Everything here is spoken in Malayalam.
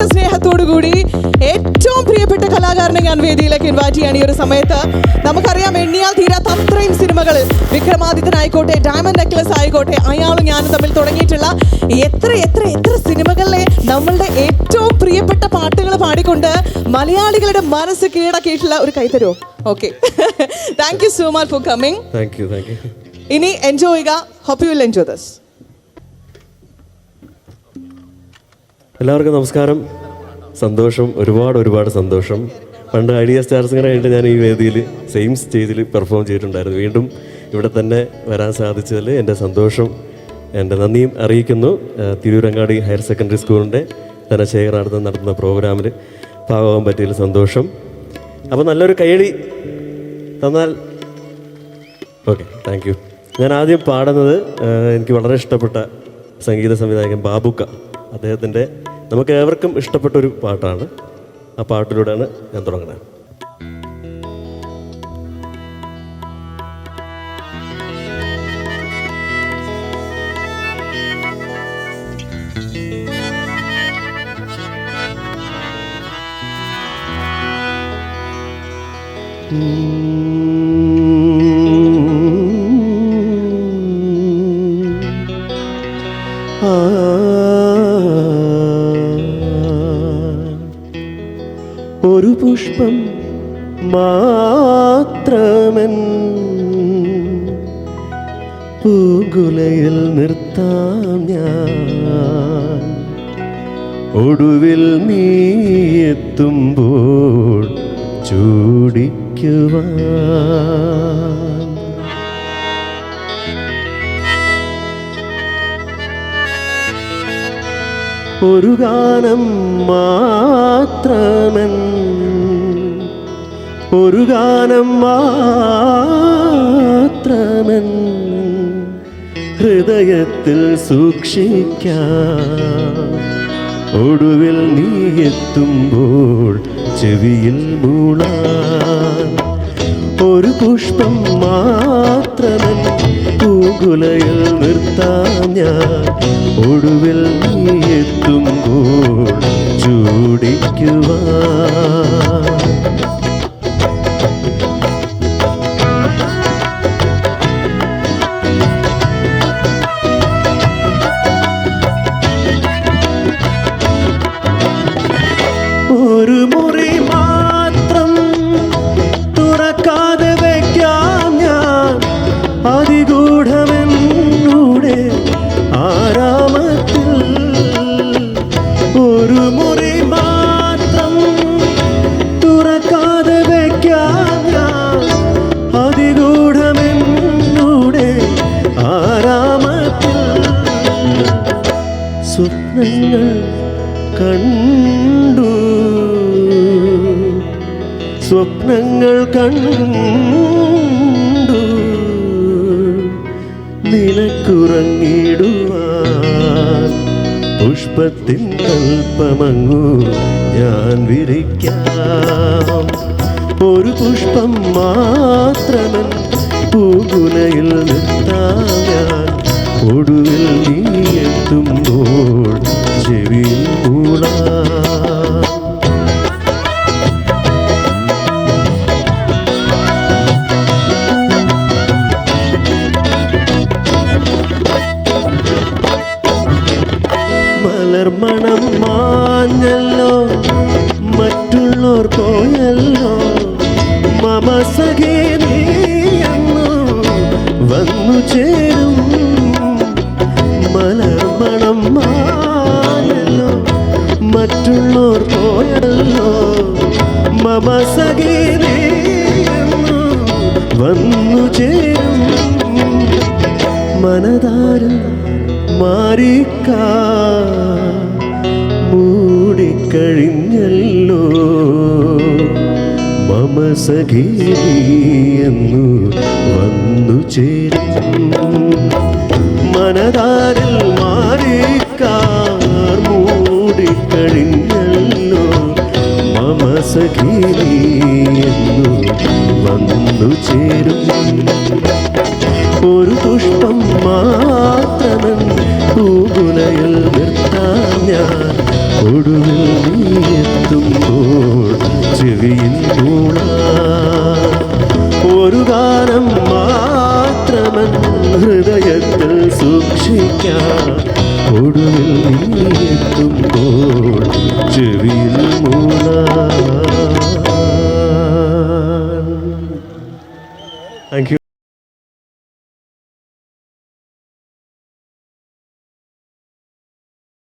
സ്നേഹത്തോടുകൂടി ഏറ്റവും പ്രിയപ്പെട്ട കലാകാരനെ ഞാൻ വേദിയിലേക്ക് ഇൻവൈറ്റ് ചെയ്യാണ്. ഈ ഒരു സമയത്ത് നമുക്കറിയാം, എണ്ണിയാൽ തീരാത്ത അത്രയും സിനിമകൾ, വിക്രമാദിത്യനായിക്കോട്ടെ, ഡയമണ്ട് നെക്ലസ് ആയിക്കോട്ടെ, അയാളും ഞാനും തമ്മിൽ തുടങ്ങിയിട്ടുള്ള എത്ര എത്ര എത്ര സിനിമകളിലെ നമ്മളുടെ ഏറ്റവും പ്രിയപ്പെട്ട പാട്ടുകൾ പാടിക്കൊണ്ട് മലയാളികളുടെ മനസ്സ് കീഴടക്കിയിട്ടുള്ള ഒരു കൈത്തരോ. Okay, thank you so much for coming. Thank you. ഇനി എൻജോയ് ചെയ്യുക. Hope you will enjoy this. എല്ലാവർക്കും നമസ്കാരം. സന്തോഷം, ഒരുപാട് സന്തോഷം. പണ്ട് ഐഡിയ സ്റ്റാർസിങ്ങറായിട്ട് ഞാൻ ഈ വേദിയിൽ സെയിം സ്റ്റേജിൽ പെർഫോം ചെയ്തിട്ടുണ്ടായിരുന്നു. വീണ്ടും ഇവിടെ തന്നെ വരാൻ സാധിച്ചതിൽ എൻ്റെ സന്തോഷം, എൻ്റെ നന്ദിയും അറിയിക്കുന്നു. തിരൂരങ്ങാടി ഹയർ സെക്കൻഡറി സ്കൂളിൻ്റെ ധനശേഖരണാർത്ഥം നടത്തുന്ന പ്രോഗ്രാമിൽ ഭാഗമാകാൻ പറ്റിയതിൽ സന്തോഷം. അപ്പോൾ നല്ലൊരു കൈയടി തന്നാൽ ഓക്കെ. Thank U. ഞാൻ ആദ്യം പാടുന്നത് എനിക്ക് വളരെ ഇഷ്ടപ്പെട്ട സംഗീത സംവിധായകൻ ബാബുക്ക, അദ്ദേഹത്തിൻ്റെ നമുക്ക് ഏവർക്കും ഇഷ്ടപ്പെട്ടൊരു പാട്ടാണ്. ആ പാട്ടിലൂടെയാണ് ഞാൻ തുടങ്ങുന്നത്. ഒരു പുഷ്പം മാത്രമൻ പൂങ്കുലയിൽ നിർത്താം ഞാൻ, ഒടുവിൽ നീ എത്തുമ്പോൾ ചൂടിക്കുവാൻ. ഒരു ഗാനം മാത്രമൻ, ഒരു ഗാനം മാത്രമൻ ഹൃദയത്തിൽ സൂക്ഷിക്കാം, ഒടുവിൽ നീ എത്തുമ്പോൾ ചെവിയിൽ മൂളാൻ. ഒരു പുഷ്പം മാത്രമൻ പൂങ്കുലയിൽ നിർത്താം ഞാൻ, ഒടുവിൽ നീ എത്തുമ്പോൾ ചൂടിക്കുവാൻ. ഒരു മുറി മാത്രം തുറക്കാതെ വയ്ക്കാം ഞാൻ, അതിഗൂഢമെന്നൂടെ ആരാമത്തിൽ. ഒരു മുറി മാത്രം തുറക്കാതെ വയ്ക്കാം ഞാൻ, അതിഗൂഢമെന്നൂടെ ആരാമത്തിൽ. സ്വപ്നങ്ങൾ കണ്ടു, സ്വപ്നങ്ങൾ കണ്ടു, നിനക്കുറങ്ങിടുവാൻ പുഷ്പത്തിൻ അല്പമങ്ങു ഞാൻ വിരിക്കാം. ഒരു പുഷ്പം മാത്രമൻ പൂങ്കുലയിൽ നിർത്താം ഞാൻ, ഒടുവിൽ നീ എത്തുമ്പോൾ ചെവിയിൽ മൂളാം. മലർമണം മാഞ്ഞല്ലോ, മറ്റുള്ളോർ പോയല്ലോ, മമ സഖേ നീയെന്നു വന്നു ചേരും. മലർമണം മാഞ്ഞല്ലോ, മറ്റുള്ളോർ പോയല്ലോ, മമ സഖേ നീയെന്നു വന്നു ചേരും. മനതാരും മാറിക്ക മൂടിക്കഴിഞ്ഞല്ലോ, മമ സഖി എന്നു വന്നു ചേരും. മനതാരിൽ മാറിക്കാർ മൂടിക്കഴിഞ്ഞല്ലോ, മമ സഖി എന്നു വന്നു ചേരും. ഒരു പുഷ്പം മാത്രമൻ പൂങ്കുലയിൽ നിർത്താം ഞാൻ, ഒടുവിൽ എത്തുമ്പോൾ ചെവിയിൽ ഒരു ഗാനം മാത്രമൻ ഹൃദയത്തിൽ സൂക്ഷിക്കാം ഒടുവിൽ നീ എത്തുമ്പോൾ ചെവിയിൽ താങ്ക് യു.